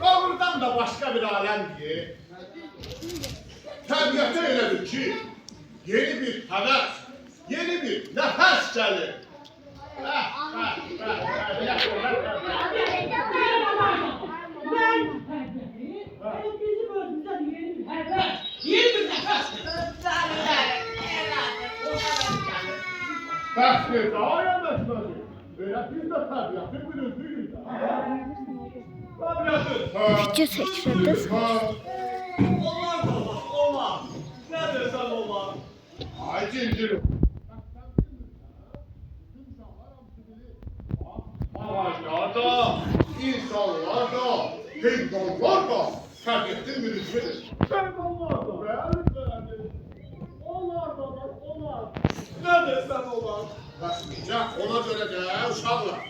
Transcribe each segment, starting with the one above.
Doğrudan da başka bir alemdir. Təbiətə elədir ki, yeni bir həvəs, yeni bir nəfəs gəlir. Bizim özümüzden yeni bir həvəs, yeni bir nəfəs Bəsdir, daha yanaşmadı. Elə biz də təbiətin bir özüyük. Təbiətin. Video çəkirədir. Olmaz baba, olmaz. Ne dersen olmaz. Ay cincirim. Ağaçlar da, insanlar da, heyvanlar da təbiətin bir üzüdür. Heyvanlar da, bəli. Onlar da, onlar. Ne dersen olmaz. Bəsməyəcək, ona görə də uşaqlar,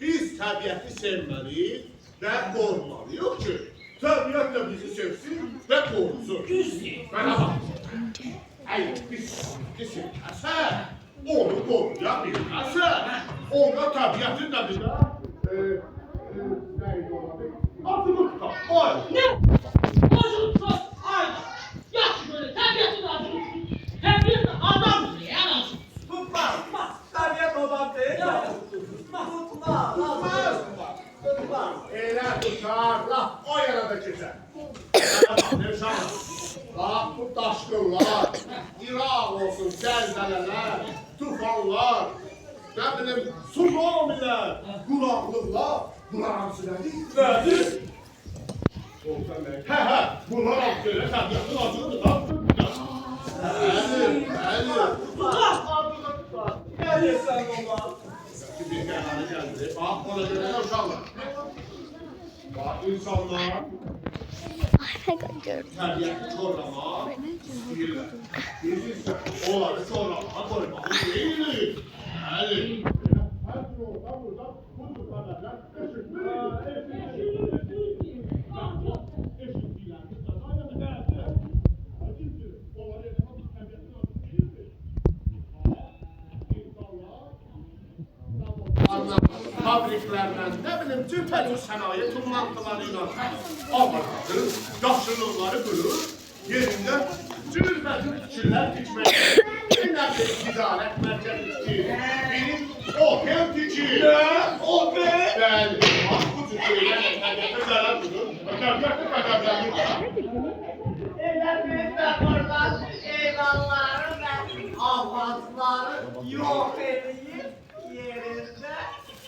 biz təbiəti sevməliyik və qorumalıyıq ki, təbiət də bizi sevsin və qorusun. Mənə bax. Əgər biz sevməsə, onu qoruya bilməsə, onda təbiətin də bizə neydi ola bil? Adını tutar. Ay! Ne? Acı tutar, ayda. Yaxşı böyle, təbiətin adını tutur. Təbiət də adamdır, yəni. Tutmaz. Tabiat olan değil. Tutmaz. Elə tutar, laf o yana da keçər. Laf bu daşqınlar, İraq olsun, zəlzələlər, tufanlar, nə bilim, tsunamilər, quraqlıqlar, bunlar hamısı nədir? Nədir? Bunlar hamısı elə təbiətin acılıdır, Əli. Tutar. Ne dersen olmaz. Bir qərarı gəldi, bax, ona görə də uşaqlar. Bax, insanlar Ay ben gördüm. təbiəti korlamaq istəyirlər. Biz isə onları korlamağa qoymalı deyilik. Bəli. Hər gün oradan buradan bu xəbərlər fabriklərdən, nə bilim, tüpəli sənaye tullantılarıyla avratır, yaşıllıqları bölür, yerində cürbəcür fikirlər tikmək. Nədir ticarət mərkəzi tikir, benim otel tikir. Otel. Bəli, bax bu cür şeylərlə təbiətə zərər vurur, təbiətə qədərlənir. Elə biz de buradan eyvalları ve avazları yok edip yerinde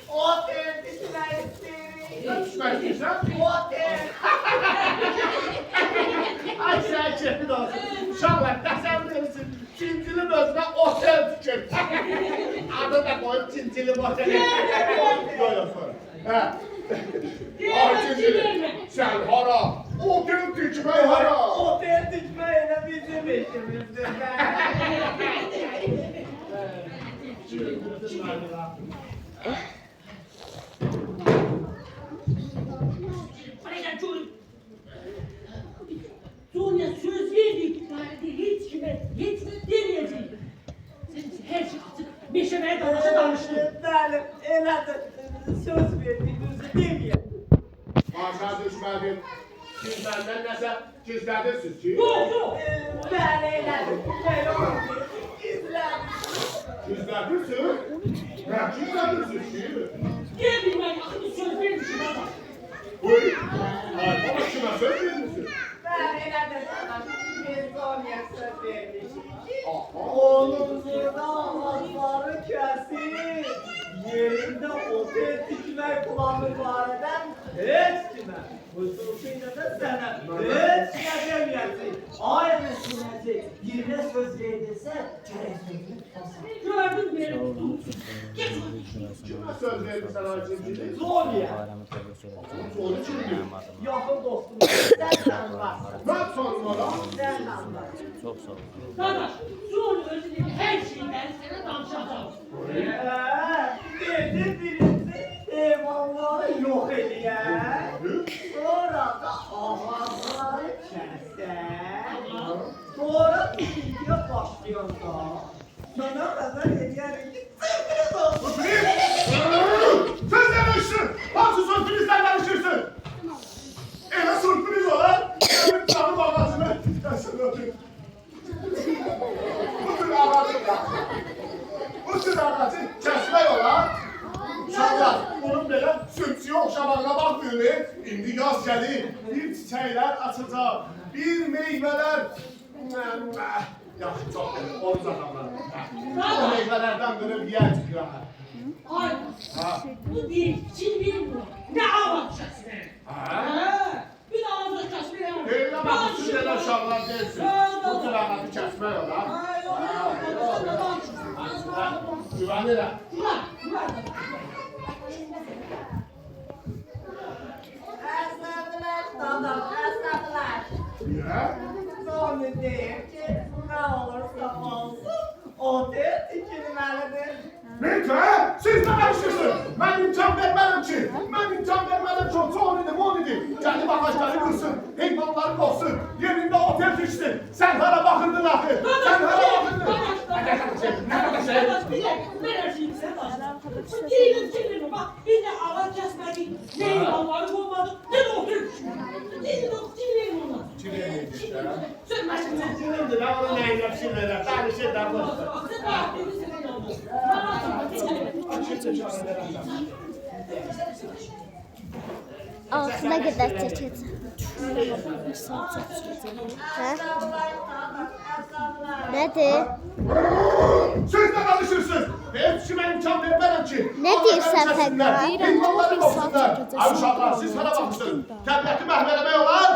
otel dikmek istedik. Düşmək istəyirsən? Otel. Ay sən kefin olsun. Uşaqlar, təsəvvür edirsin, Çincilin özünə otel tikir. Adı da qoyub Çincilin oteli. Yox, sonra. Ay Çincilin, sən hara? Otel tikmək hara? Otel dikmeyle bizim işimizdir. Buraya çocuk. Sonya söz verdik. Hiç kime demeyecek. Sen her şey açık. Meşemeye dalaşı danıştın. Bəli, elədir. Söz verdiyinizi demeyin. Başa düşmədim. Siz məndən nəsə gizlədirsiniz ki? Yok. Bəli, elədir. Belə oldu. İzlədik. Gizlədirsiniz? Nə gizlədirsiniz ki? Ne bilmem yakını söz vermişim ama. Buyur. Ay, bana kime söz vermişsin? Bəli, elədir. Biz Sonya söz vermişik ki, Aha. oğlumuzun ağızları kesip yerinde otel dikmek planı vareden hiç kime, hususuyla da sana hiç ne demeyecek. Aynı süreci yerine söz verilirse gerektiğini tutasın. Gördün beni. Geç. Kime söz vermişsin Ayçincili? Sonya, Onu kimdir? yakın dostumuz, sen anlarsın. Ben sormadan. Sen anlarsın. Kardeş, sonra özündeki her şeyi ben sana danışacağım. Birbirimizi eyvalları yok ediyor. Sonra da ağızları keser. Sonra bir video başlıyor da. Sana kadar ediyorum ki sürpriz olsun. Sen ne danışırsın? Nasıl söz filizden danışırsın? böyle. İndi yaz gelir. Bir çiçekler açacak. Bir meyveler. Yaxşı, çok böyle. Onu zamanlar. O meyvelerden böyle bir yer çıkıyor. Ay, bu değil, Çin bilmiyor. Ne ağlatacağız ne? Bir daha ağlatacağız ne? Öyle bak, siz de uşaqlar deyilsin. Bu tür ağlatı kəsmək olar. Güvənirəm. Əsnədilər, dadam, əsnədilər. Niyə? Sonra deyim ki, nə olursa olsun, otel tikilməlidir. Neyse, siz ne karışırsınız? Ben imkan vermem ki. Ben imkan vermem ki. Çoğun dedim, o dedim. Kendi bagajları kırsın, heyvanları kovsun, yerinde otel düşsün. Sen hara bakırdın ahı. Sen hara bakırdın. Ne kadar şey, ne kadar şey. Ben her şeyi sen başla. Bu değilim kimliğimi bak. Bir de ağaç kesmedik. Ne heyvanları kovmadık. Ne de otel düşmedik. Değilim o kimliğim onlar. Kimliğim işte. Sen başla. Kimliğimdir, ben onu neyin yapsınlar. Ben bir şeyden boştum. Sen bak, beni senin olmaz. Altına kadar çekeceğim. Ha? Əsnədilər, dadam, əsnədilər. Nedir? Siz ne karışırsınız? Hiç kime imkan vermem ki. Ne diyorsun Pekala? Heyvanları kovsunlar. Ay uşaqlar, siz hara bakmışsınız? Təbiəti məhv eləmək olar.